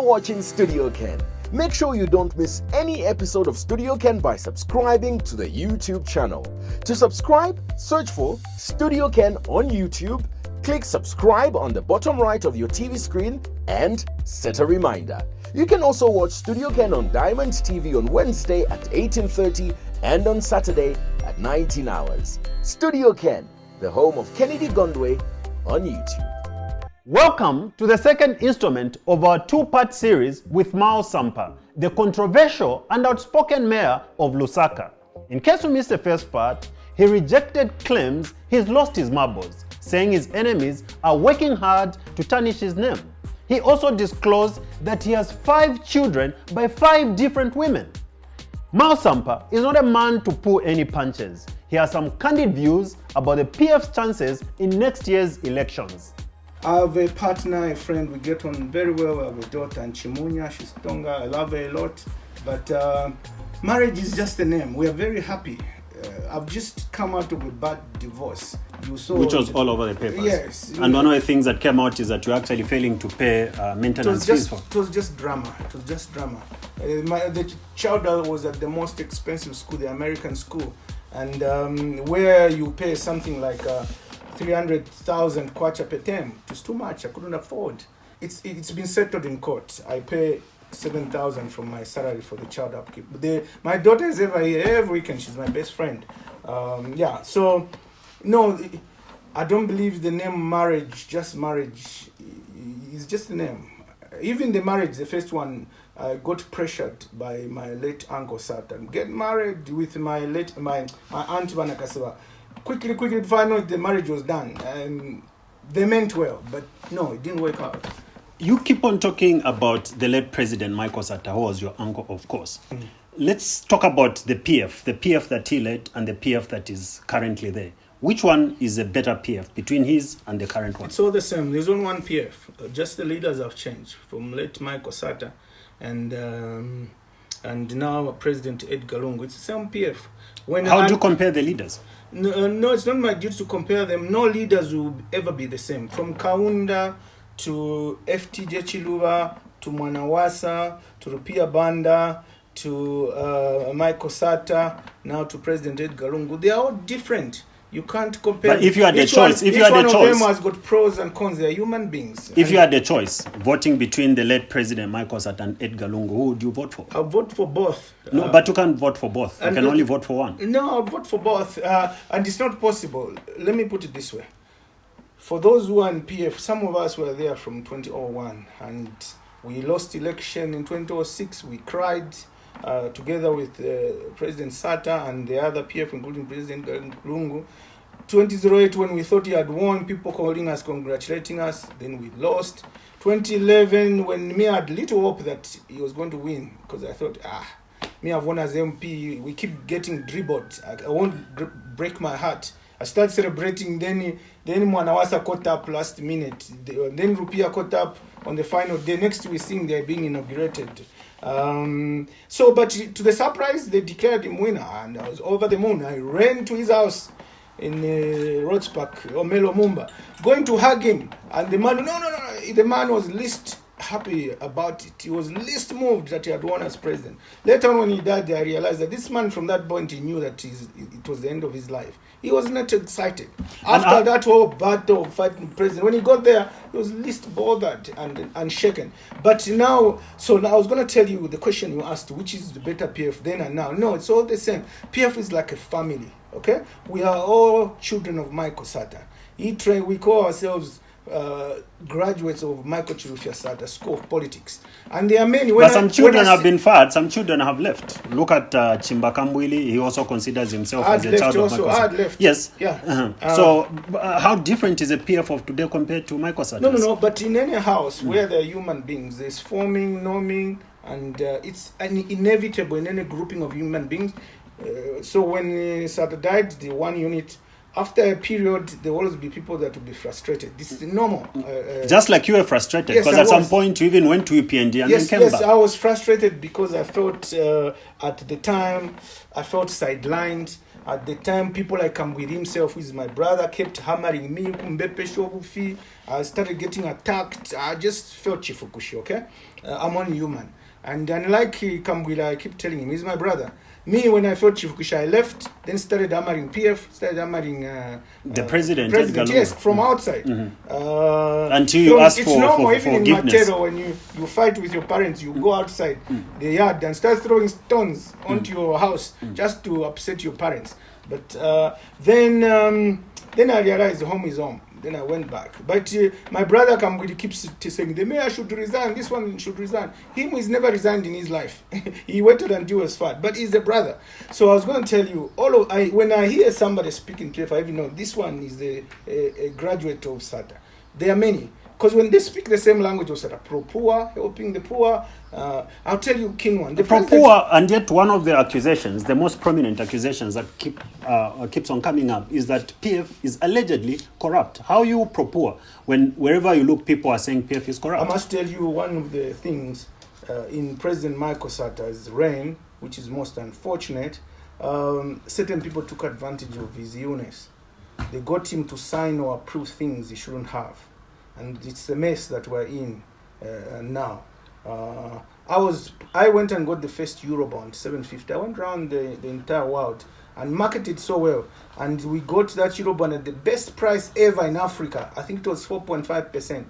for watching Studio Ken. Make sure you don't miss any episode of Studio Ken by subscribing to the YouTube channel. To subscribe, search for Studio Ken on YouTube, click subscribe on the bottom right of your TV screen, and set a reminder. You can also watch Studio Ken on Diamond TV on Wednesday at 18:30 and on Saturday at 19 hours. Studio Ken, the home of Kennedy Gondwe, on YouTube. Welcome to the second installment of our two-part series with Mayor Sampa, the controversial and outspoken mayor of Lusaka. In case you missed the first part, he rejected claims he's lost his marbles, saying his enemies are working hard to tarnish his name. He also disclosed that he has 5 children by 5 different women. Mayor Sampa is not a man to pull any punches. He has some candid views about the PF's chances in next year's elections. I have a partner, a friend, we get on very well. I have a daughter, and Chimunya, she's Tonga, I love her a lot. But marriage is just a name. We are very happy. I've just come out of a bad divorce. You saw which was all over the papers. Yes. And one of the things that came out is that you're actually failing to pay maintenance fees for. It was just drama. It was just drama. The child was at the most expensive school, the American school. And where you pay something like 300,000 kwacha per term. It was too much. I couldn't afford. It's been settled in court. I pay 7,000 from my salary for the child upkeep. My daughter is every weekend. She's my best friend. So no, I don't believe the name marriage. Just marriage is just a name. Even the marriage, the first one, I got pressured by my late uncle Satan. Get married with my aunt Vanakasava. Quickly, find out the marriage was done. And they meant well, but no, it didn't work out. You keep on talking about the late President Michael Sata, who was your uncle, of course. Let's talk about the PF that he led and the PF that is currently there. Which one is a better PF between his and the current one? It's all the same. There's only one PF. Just the leaders have changed from late Michael Sata and now President Edgar Lungu. It's the same PF. How do you compare the leaders? No, it's not my duty to compare them. No leaders will ever be the same. From Kaunda to FTJ Chiluba to Mwanawasa to Rupia Banda to Michael Sata, now to President Edgar Lungu. They are all different. You can't compare. But if you had the choice, each one of them has got pros and cons. They are human beings. If you had the choice, voting between the late President Michael Sata and Edgar Lungu, who would you vote for? I'll vote for both. No, but you can't vote for both. You can only vote for one. No, I'll vote for both. And it's not possible. Let me put it this way. For those who are in PF, some of us were there from 2001, and we lost election in 2006. We cried together with President Sata and the other PF, including President Lungu. 2008, when we thought he had won, people calling us, congratulating us, then we lost. 2011, when me had little hope that he was going to win, because I thought, me have won as MP, we keep getting dribbled. I won't break my heart. I started celebrating, then Mwanawasa caught up last minute, then Rupia caught up on the final day. Next we sing they're being inaugurated. But to the surprise, they declared him winner, and I was over the moon. I ran to his house in Rhodes Park, Omelo Mumba, going to hug him, and the man, the man was least happy about it. He was least moved that he had won as president. Later on, when he died, I realized that this man, from that point, he knew that it was the end of his life. He was not excited. After that whole battle of fighting president, when he got there, he was least bothered and shaken. But now, I was going to tell you the question you asked, which is the better PF then and now. No, it's all the same. PF is like a family, okay? We are all children of Michael Sata. We call ourselves graduates of Michael Chirufya Sata School of Politics, and there are many. But some children have been fired. Some children have left. Look at Chimba Kambwili. He also considers himself as a child of Michael Sata. Left. Yes. Yeah. So how different is a PF of today compared to Michael Sata? No. But in any house where there are human beings, there's forming, norming, and it's inevitable in any grouping of human beings. So when Sata died, the one unit after a period, there will always be people that will be frustrated. This is normal. Just like you were frustrated, Yes, because I at some was. point you even went to UPND and Yes, then came yes, back. I was frustrated because I felt at the time, I felt sidelined. At the time, people like Kamwiri himself, who is my brother, kept hammering me. Kumbepe shobufi. I started getting attacked. I just felt chifukushi, okay? I'm only human. And unlike Kamwiri, I keep telling him, he's my brother. Me, when I felt chifukushi, I left, then started hammering PF, started hammering The president, yes, from outside. Until you ask it's for normal, for even in forgiveness. Matero, when you fight with your parents, you go outside the yard and start throwing stones onto your house just to upset your parents. But then I realized home is home. Then I went back. But my brother Kamwiri keeps saying, the mayor should resign, this one should resign. Him is never resigned in his life. He waited until he was fat. But he's a brother. So I was going to tell you, when I hear somebody speaking PF, I even know this one is a graduate of SATA. There are many. Because when they speak the same language of SATA, pro-poor, helping the poor, I'll tell you king one. The Pro-poor, and yet one of the accusations, the most prominent accusations that keeps on coming up is that PF is allegedly corrupt. How are you pro-poor when wherever you look, people are saying PF is corrupt? I must tell you one of the things in President Michael Sata's reign, which is most unfortunate, certain people took advantage of his illness. They got him to sign or approve things he shouldn't have. And it's a mess that we're in now. I went and got the first Eurobond, 750. I went around the entire world and marketed so well. And we got that Eurobond at the best price ever in Africa. I think it was 4.5%.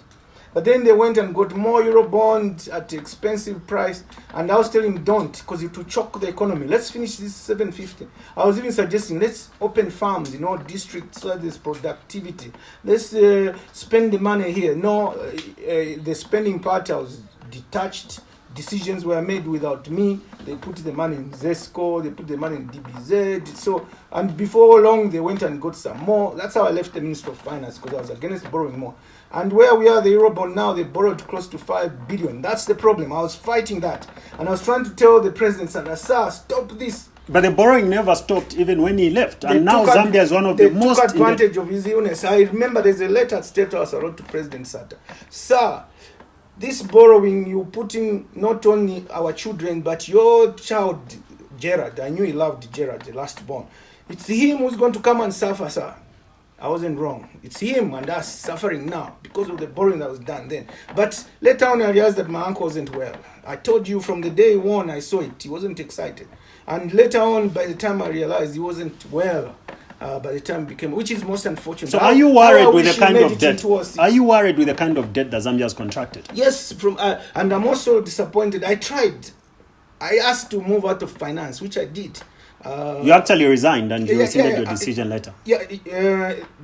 But then they went and got more Eurobond at expensive price. And I was telling them, don't, because it will choke the economy. Let's finish this 750. I was even suggesting, let's open farms in all districts so that there's productivity. Let's spend the money here. No, the spending part, I was detached. Decisions were made without me. They put the money in ZESCO, they put the money in DBZ. So, and before long, they went and got some more. That's how I left the Minister of Finance, because I was against borrowing more. And where we are, the Eurobond now, they borrowed close to 5 billion. That's the problem. I was fighting that. And I was trying to tell the president, sir, stop this. But the borrowing never stopped even when he left. And now Zambia is one of the most... They took advantage of his illness. I remember there's a letter at State House I wrote to President Sata. Sir, this borrowing, you putting not only our children, but your child, Gerard. I knew he loved Gerard, the last born. It's him who's going to come and suffer, sir. I wasn't wrong. It's him and us suffering now because of the borrowing that was done then. But later on I realized that my uncle wasn't well. I told you from the day one I saw it, he wasn't excited. And later on, by the time I realized he wasn't well, by the time it became, which is most unfortunate. So are you worried with the kind of debt? Are you worried with the kind of debt that Zambia has contracted? Yes, and I'm also disappointed. I asked to move out of finance, which I did. You actually resigned and you rescinded your decision later.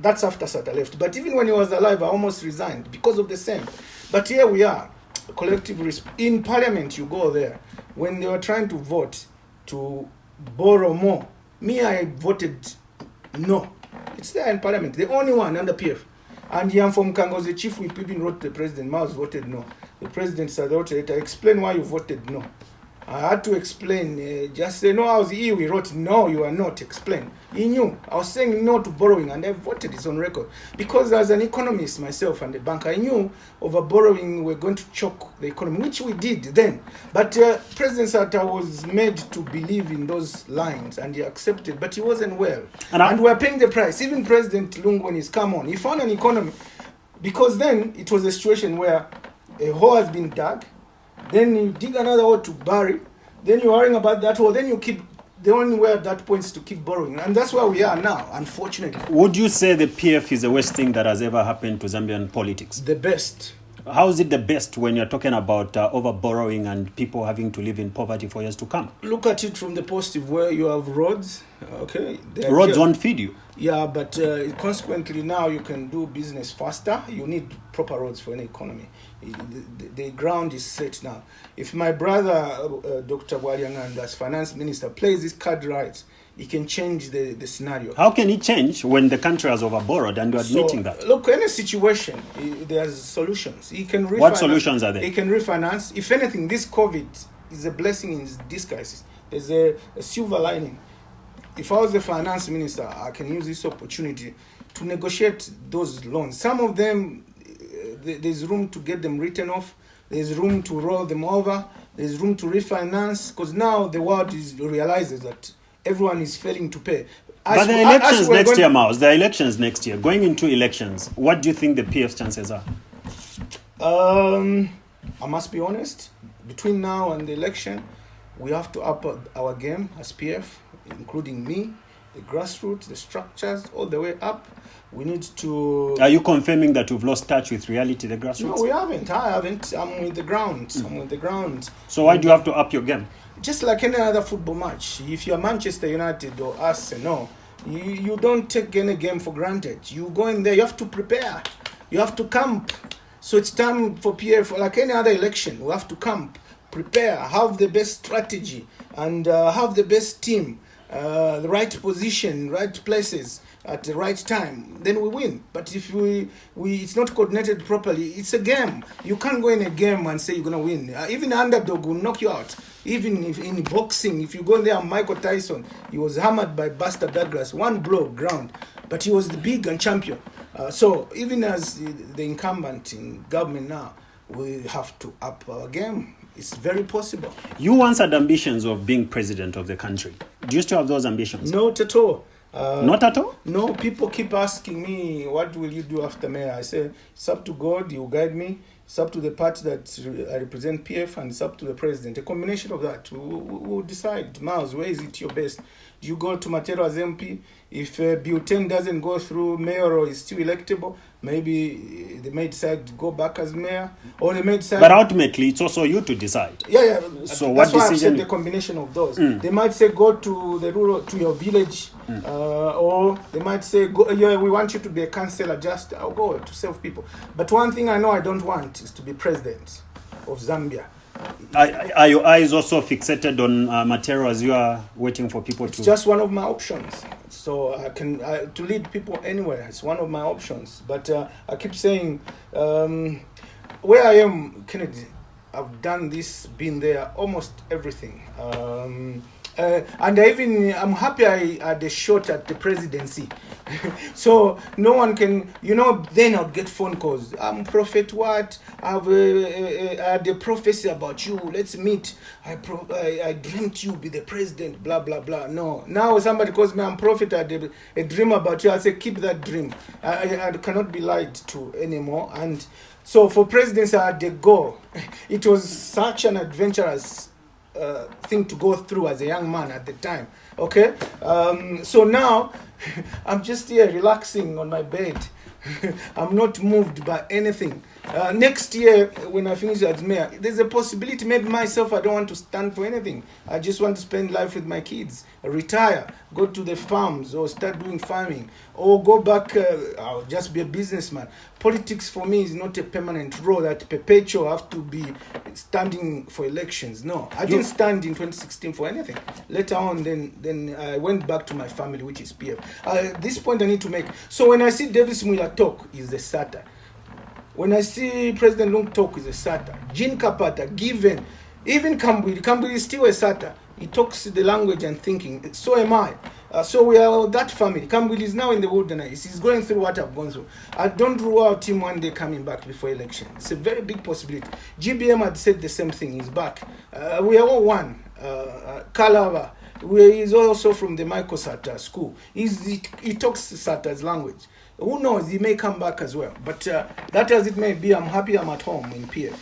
That's after Sata left. But even when he was alive, I almost resigned because of the same. But here we are, collective in parliament. You go there when they were trying to vote to borrow more. Me, I voted no. It's there in parliament, the only one under PF. And Yam from Kango, the chief whip, even wrote to the president. Miles voted no. The president said, explain why you voted no. I had to explain, just say, no, I was ill. He wrote, no, you are not. Explain. He knew. I was saying no to borrowing, and I voted it on record. Because as an economist myself and a banker, I knew over borrowing we're going to choke the economy, which we did then. But President Sata was made to believe in those lines, and he accepted, but he wasn't well. And we're paying the price. Even President Lungu, when he's come on, he found an economy. Because then it was a situation where a hole has been dug, then you dig another hole to bury, then you're worrying about that hole, then you keep, the only way at that point is to keep borrowing. And that's where we are now, unfortunately. Would you say the PF is the worst thing that has ever happened to Zambian politics? The best. How is it the best when you're talking about over borrowing and people having to live in poverty for years to come? Look at it from the positive, where you have roads. Okay, roads won't feed you. Yeah, but consequently now you can do business faster. You need proper roads for an economy. The ground is set now. If my brother, Dr. Waliangand, as finance minister, plays his card right, he can change the scenario. How can he change when the country has overborrowed and you're admitting that? Look, any situation, there's solutions. He can refinance. What solutions are there? He can refinance. If anything, this COVID is a blessing in disguise. There's a silver lining. if I was the finance minister, I can use this opportunity to negotiate those loans. Some of them, there's room to get them written off. There's room to roll them over. There's room to refinance, because now the world realizes that everyone is failing to pay. But the elections next year, Miles, the elections next year, going into elections, what do you think the PF's chances are? I must be honest, between now and the election, we have to up our game as PF, including me, the grassroots, the structures, all the way up. We need to... Are you confirming that we've lost touch with reality, the grassroots? No, we haven't. I haven't. I'm with the ground. I'm with the ground. So why do you have to up your game? Just like any other football match. If you're Manchester United or Arsenal, you don't take any game for granted. You go in there, you have to prepare. You have to camp. So it's time for PF, like any other election, we have to camp, prepare, have the best strategy, and have the best team, the right position, right places at the right time. Then we win. But if it's not coordinated properly, it's a game. You can't go in a game and say you're going to win. Even underdog will knock you out. Even if in boxing, if you go there, Michael Tyson, he was hammered by Buster Douglas, one blow, ground. But he was the big and champion. So even as the incumbent in government now, we have to up our game. It's very possible. You once had ambitions of being president of the country. Do you still have those ambitions? Not at all. Not at all? No, people keep asking me, what will you do after mayor? I say, it's up to God, he will guide me. It's up to the party that I represent, PF, and it's up to the president. A combination of that. We'll decide. Miles, where is it your best? Do you go to Matero as MP? If Bill 10 doesn't go through, mayor or is still electable, maybe they may decide to go back as mayor, or they may decide... But ultimately, it's also you to decide. Yeah. So that's what why I've decision... said the combination of those. They might say go to the rural, to your village, or they might say, we want you to be a councillor, just I'll go to serve people. But one thing I know I don't want is to be president of Zambia. Are your eyes also fixated on Matero as you are waiting for people to... It's just one of my options. So I can to lead people anywhere. It's one of my options. But I keep saying, where I am, Kennedy, I've done this, been there, almost everything. And I'm happy I had a shot at the presidency. So no one can, then I'll get phone calls. I'm Prophet what? I had a prophecy about you. Let's meet. I dreamt you be the president, blah, blah, blah. No. Now somebody calls me, I'm Prophet, I had a dream about you. I say, keep that dream. I cannot be lied to anymore. And so for presidency, I had to go. It was such an adventurous thing to go through as a young man at the time. Okay, so now I'm just here relaxing on my bed. I'm not moved by anything. Next year, when I finish as mayor, there's a possibility maybe myself, I don't want to stand for anything. I just want to spend life with my kids, retire, go to the farms or start doing farming, or go back, I'll just be a businessman. Politics for me is not a permanent role that perpetual have to be standing for elections. No, I didn't stand in 2016 for anything. Later on, then I went back to my family, which is PF. This point I need to make. So when I see Davis Muller talk, he's a starter. When I see President Lung talk, he's a starter. Jean Kapata, given, even Kambwili is still a starter. He talks the language and thinking. So am I. So we are that family. Kambwili is now in the wilderness. He's going through what I've gone through. I don't rule out him one day coming back before election. It's a very big possibility. GBM had said the same thing. He's back. We are all one. Kalava. He's also from the Michael Sata school. He talks Sata's language. Who knows? He may come back as well. But that as it may be, I'm happy I'm at home in PF.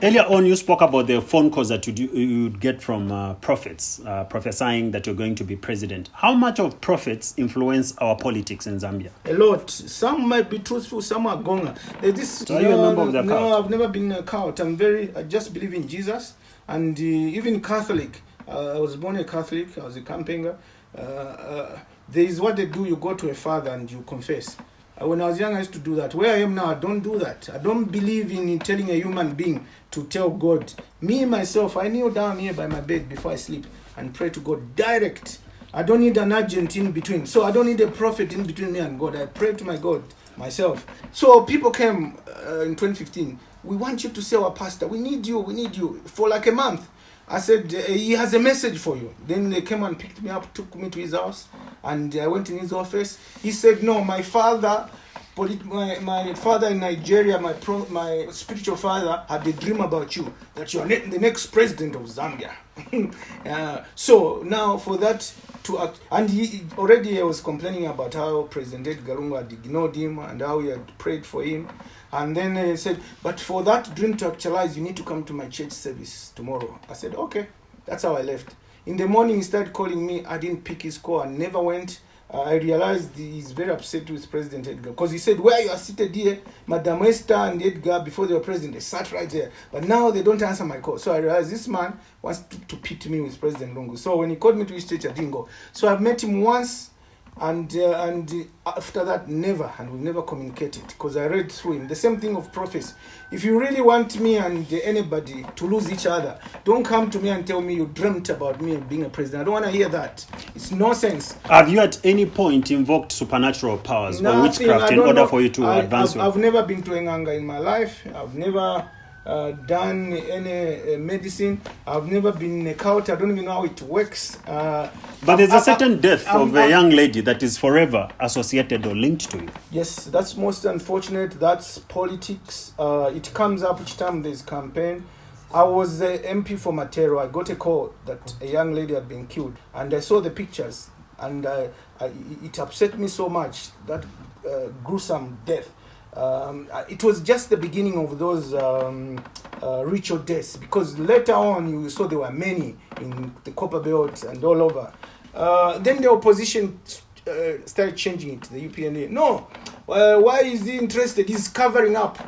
Earlier on, you spoke about the phone calls that you'd get from prophets, prophesying that you're going to be president. How much of prophets influence our politics in Zambia? A lot. Some might be truthful, some are gonga. So are you a member of the cult? No, I've never been a cult. I just believe in Jesus. And even Catholic. I was born a Catholic. I was a campaigner. There is what they do. You go to a father and you confess. When I was young, I used to do that. Where I am now, I don't do that. I don't believe in telling a human being to tell God. Me, myself, I kneel down here by my bed before I sleep and pray to God direct. I don't need an agent in between. So I don't need a prophet in between me and God. I pray to my God myself. So people came in 2015. We want you to say our pastor. We need you for like a month. I said, he has a message for you. Then they came and picked me up, took me to his house, and I went in his office. He said, no, my father, my father in Nigeria, my spiritual father had a dream about you, that you are the next president of Zambia. So now for that to act, and he already was complaining about how President Edgar Lungu had ignored him and how he had prayed for him. And then he said, but for that dream to actualize, you need to come to my church service tomorrow. I said, okay. That's how I left. In the morning, he started calling me. I didn't pick his call and never went. I realized he's very upset with President Edgar, because he said, where you are seated here, Madam Esther and Edgar, before they were president, they sat right there. But now they don't answer my call. So I realized this man wants to pit me with President Lungu. So when he called me to his church, I didn't go. So I've met him once, and after that, never, and we've never communicated, because I read through him. The same thing of prophecy. If you really want me and anybody to lose each other, don't come to me and tell me you dreamt about me being a president. I don't want to hear that. It's nonsense. Have you at any point invoked supernatural powers or witchcraft in order for you to advance? I've never been to Enganga in my life. I've never done any medicine. I've never been in a cult. I don't even know how it works. But there's a certain death of a young lady that is forever associated or linked to you. Yes, that's most unfortunate. That's politics. It comes up each time there's campaign. I was the MP for Matero. I got a call that a young lady had been killed, and I saw the pictures, and it upset me so much, that gruesome death. It was just the beginning of those ritual deaths, because later on you saw there were many in the Copper Belt and all over. Then the opposition started changing it, the UPNA. No, why is he interested? He's covering up.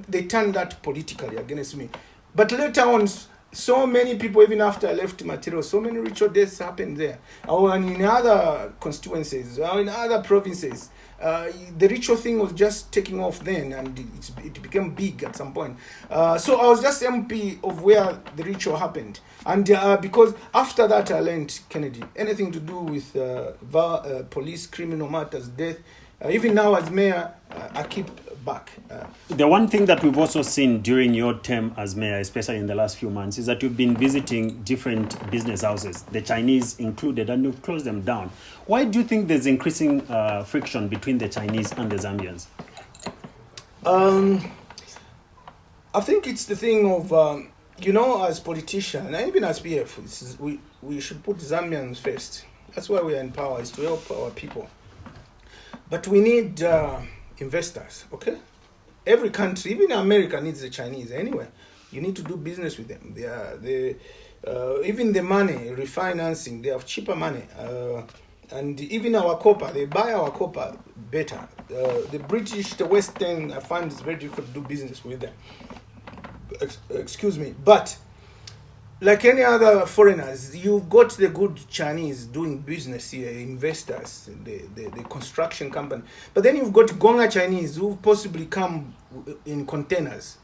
They turned that politically against me. But later on, so many people, even after I left material, so many ritual deaths happened there. And in other constituencies, or in other provinces. The ritual thing was just taking off then, and it became big at some point. So I was just MP of where the ritual happened. And because after that I learned, Kennedy, anything to do with police, criminal matters, death, even now as mayor, I keep back. The one thing that we've also seen during your term as mayor, especially in the last few months, is that you've been visiting different business houses, the Chinese included, and you've closed them down. Why do you think there's increasing friction between the Chinese and the Zambians? I think it's the thing of, as politicians, and even as PF, we should put Zambians first. That's why we are in power, is to help our people. But we need investors, okay? Every country, even America, needs the Chinese anyway. You need to do business with them. Even the money, refinancing, they have cheaper money. And even our copper, they buy our copper better. The British, the Western, I find it's very difficult to do business with them. Excuse me. But like any other foreigners, you've got the good Chinese doing business here, investors, the construction company. But then you've got Gonga Chinese who possibly come in containers.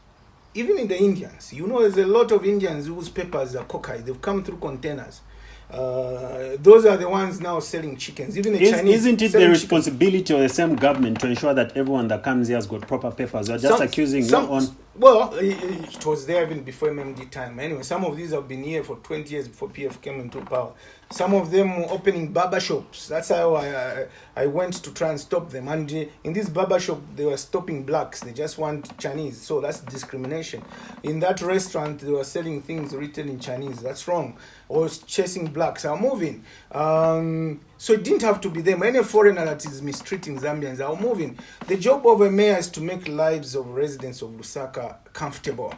Even in the Indians, there's a lot of Indians whose papers are cockeyed. They've come through containers. Those are the ones now selling chickens. Even the Chinese. Isn't it the responsibility of the same government to ensure that everyone that comes here has got proper papers? You're just accusing your own. Well, it was there even before MMD time. Anyway, some of these have been here for 20 years before PF came into power. Some of them were opening barber shops. That's how I went to try and stop them. And in this barber shop, they were stopping blacks. They just want Chinese. So that's discrimination. In that restaurant, they were selling things written in Chinese. That's wrong. Or chasing blacks are moving. So it didn't have to be them. Any foreigner that is mistreating Zambians are moving. The job of a mayor is to make lives of residents of Lusaka comfortable.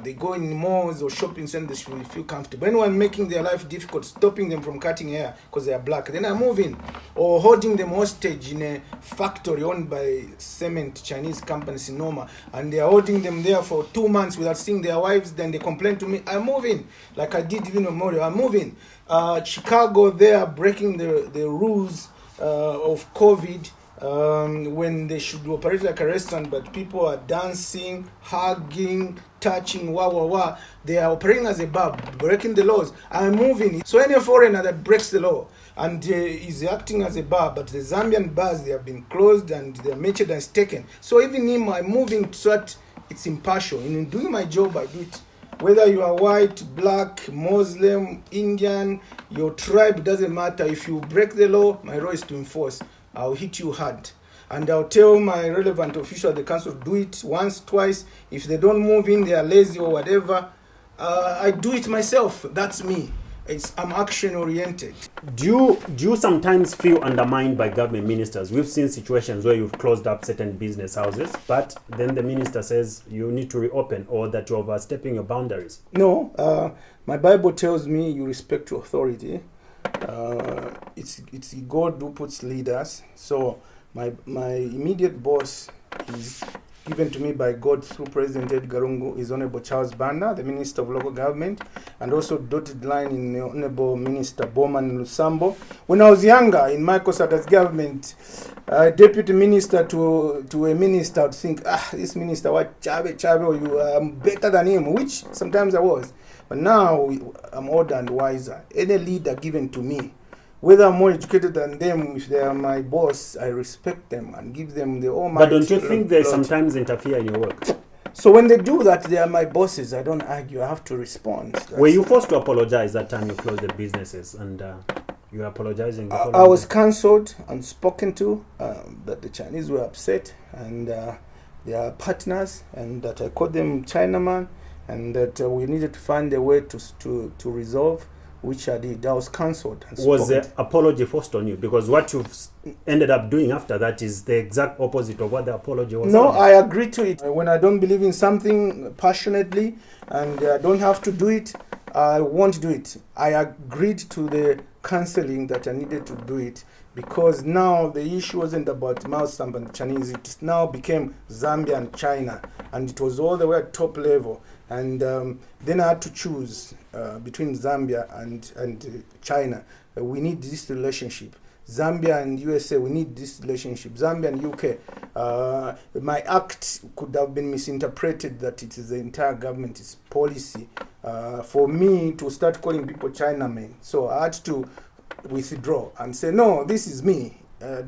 They go in malls or shopping centers to feel comfortable. Anyone making their life difficult, stopping them from cutting hair because they are black, then are moving. Or holding them hostage in a factory owned by cement Chinese company Sinoma, and they are holding them there for 2 months without seeing their wives. Then they complain to me, I'm moving, like I did even Memorial. I'm moving. Chicago, they are breaking the rules of COVID. When they should operate like a restaurant, but people are dancing, hugging, touching, they are operating as a bar, breaking the laws. I'm moving. So any foreigner that breaks the law and is acting as a bar, but the Zambian bars, they have been closed and their merchandise taken. So even him, I'm moving so that it's impartial. In doing my job, I do it Whether you are white, black, Muslim, Indian, your tribe, doesn't matter. If you break the law, my role is to enforce. I'll hit you hard. And I'll tell my relevant official at the council to do it once, twice. If they don't move in, they are lazy or whatever, I do it myself. That's me. I'm action oriented. Do you sometimes feel undermined by government ministers? We've seen situations where you've closed up certain business houses, but then the minister says you need to reopen or that you're overstepping your boundaries. No, my Bible tells me you respect your authority. It's God who puts leaders. So my immediate boss is given to me by God through President Edgar Lungu, is Honorable Charles Banda, the Minister of Local Government, and also dotted line in Honorable Minister Bowman Lusambo. When I was younger in Michael Sata's government, deputy minister to a minister would think, this minister, what Chabe, or you are better than him, which sometimes I was. But now I'm older and wiser. Any leader given to me, whether I'm more educated than them, if they are my boss, I respect them and give them the all my. But don't you think they sometimes interfere in your work? So when they do that, they are my bosses. I don't argue. I have to respond. Were you forced to apologize that time you closed the businesses and you were apologizing? I was cancelled and spoken to, that the Chinese were upset and they are partners, and that I called them Chinaman, and that we needed to find a way to resolve, which I did. I was cancelled. Was the apology forced on you? Because what you've ended up doing after that is the exact opposite of what the apology was. No, I agree to it. When I don't believe in something passionately and I don't have to do it, I won't do it. I agreed to the cancelling that I needed to do it, because now the issue wasn't about Mao Sampa and the Chinese. It now became Zambia and China, and it was all the way at top level. And then I had to choose between Zambia and China. We need this relationship. Zambia and USA, we need this relationship. Zambia and UK. My act could have been misinterpreted that it is the entire government's policy for me to start calling people Chinamen. So I had to withdraw and say, no, this is me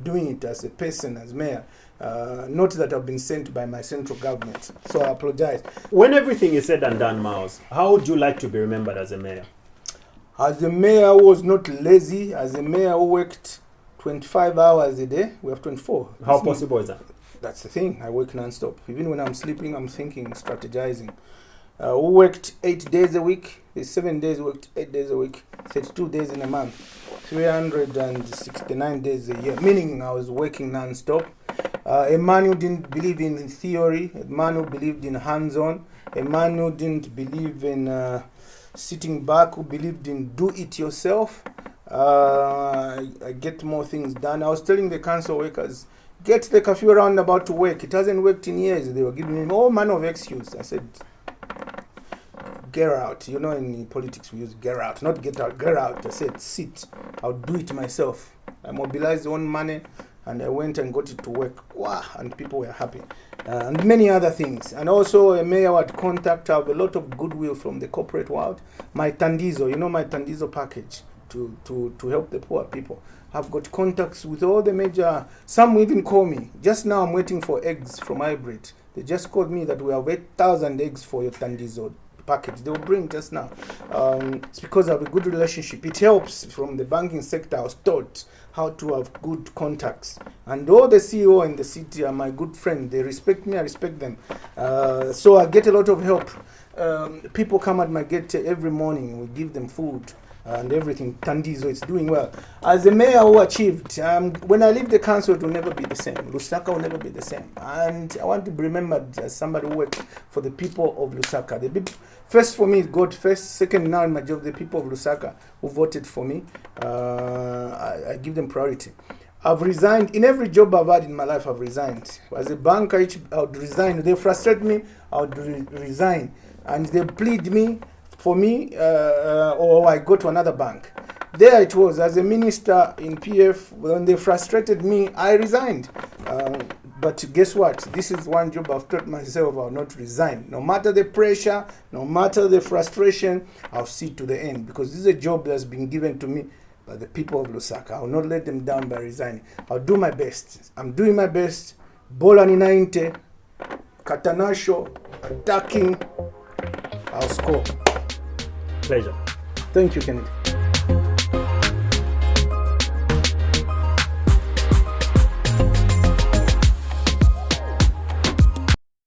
doing it as a person, as mayor. Not that I've been sent by my central government. So I apologize. When everything is said and done, Miles, how would you like to be remembered as a mayor? As a mayor who was not lazy, as a mayor who worked 25 hours a day. We have 24. How possible is that? That's the thing. I work non-stop. Even when I'm sleeping, I'm thinking, strategizing. Who worked 8 days a week. There's 7 days worked 8 days a week. 32 days in a month. 369 days a year. Meaning I was working non-stop. A man who didn't believe in theory. A man who believed in hands-on. A man who didn't believe in sitting back, who believed in do it yourself. I get more things done. I was telling the council workers, get the curfew roundabout to work. It hasn't worked in years. They were giving me all manner of excuse. I said, get out. You know, in politics we use get out, not get out, get out. I said, sit. I'll do it myself. I mobilized own money and I went and got it to work. Wow, and people were happy. And many other things. And also a mayor had contact. I have a lot of goodwill from the corporate world. My Tandizo, you know, my Tandizo package to help the poor people. I've got contacts with all the major, some even call me. Just now I'm waiting for eggs from Hybrid. They just called me that we have 8,000 eggs for your Tandizo package. They will bring just now. It's because I have a good relationship. It helps from the banking sector. I was taught how to have good contacts. And all the CEO in the city are my good friends. They respect me, I respect them. So I get a lot of help. People come at my gate every morning. We give them food and everything. Tandizo, it's doing well. As a mayor who achieved, when I leave the council, it will never be the same. Lusaka will never be the same. And I want to be remembered as somebody who worked for the people of Lusaka. First for me, God first. Second, now in my job, the people of Lusaka who voted for me. I give them priority. I've resigned. In every job I've had in my life, I've resigned. As a banker, I would resign. They frustrate me, I would resign. And they plead me for me, or I go to another bank. There it was, as a minister in PF, when they frustrated me, I resigned. But guess what? This is one job I've taught myself I'll not resign. No matter the pressure, no matter the frustration, I'll see to the end. Because this is a job that's been given to me by the people of Lusaka. I will not let them down by resigning. I'll do my best. I'm doing my best. Bola ni 90, Katanasho, attacking. I'll score. Pleasure. Thank you, Kennedy.